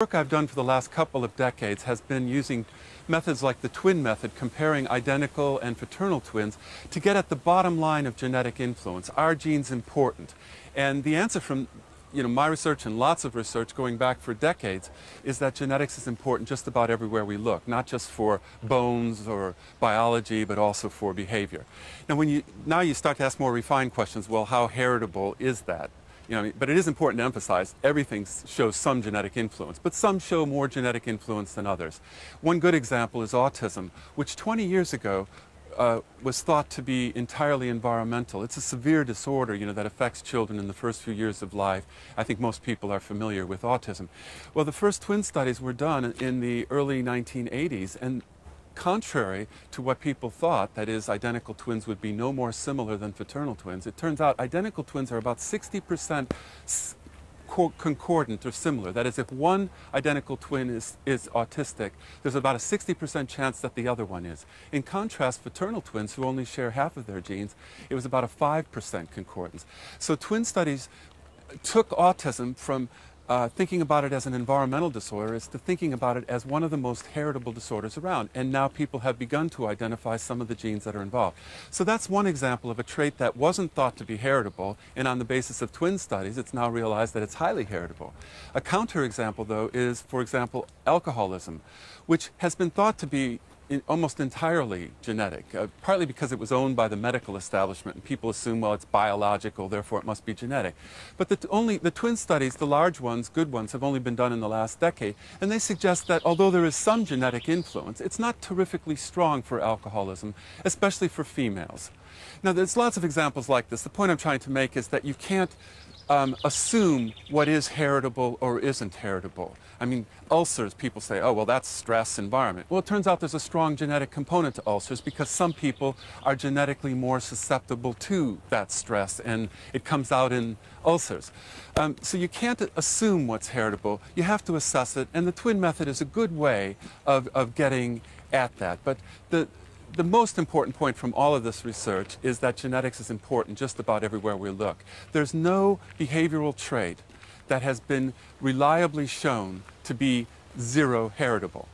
Work I've done for the last couple of decades has been using methods like the twin method, comparing identical and fraternal twins to get at the bottom line of genetic influence. Are genes important? And the answer from my research and lots of research going back for decades is that genetics is important just about everywhere we look, not just for bones or biology, but also for behavior. Now, now you start to ask more refined questions, well, how heritable is that? But it is important to emphasize everything shows some genetic influence, but some show more genetic influence than others. One good example is autism, which 20 years ago was thought to be entirely environmental. It's a severe disorder, that affects children in the first few years of life. I think most people are familiar with autism. Well, the first twin studies were done in the early 1980s, and contrary to what people thought, that is, identical twins would be no more similar than fraternal twins, it turns out identical twins are about 60% concordant or similar. That is, if one identical twin is autistic, there's about a 60% chance that the other one is. In contrast, fraternal twins who only share half of their genes, it was about a 5% concordance. So twin studies took autism from thinking about it as an environmental disorder is to thinking about it as one of the most heritable disorders around. And now people have begun to identify some of the genes that are involved. So that's one example of a trait that wasn't thought to be heritable, and on the basis of twin studies, it's now realized that it's highly heritable. A counterexample, though, is, for example, alcoholism, which has been thought to be almost entirely genetic, partly because it was owned by the medical establishment and people assume, well, it's biological, therefore it must be genetic. But the twin studies, the large ones, good ones, have only been done in the last decade, and they suggest that although there is some genetic influence, it's not terrifically strong for alcoholism, especially for females. Now, there's lots of examples like this. The point I'm trying to make is that you can't assume what is heritable or isn't heritable. I mean, ulcers, people say, oh, well, that's stress environment. Well, it turns out there's a strong genetic component to ulcers because some people are genetically more susceptible to that stress, and it comes out in ulcers. So you can't assume what's heritable. You have to assess it, and the twin method is a good way of getting at that. But the most important point from all of this research is that genetics is important just about everywhere we look. There's no behavioral trait that has been reliably shown to be zero heritable.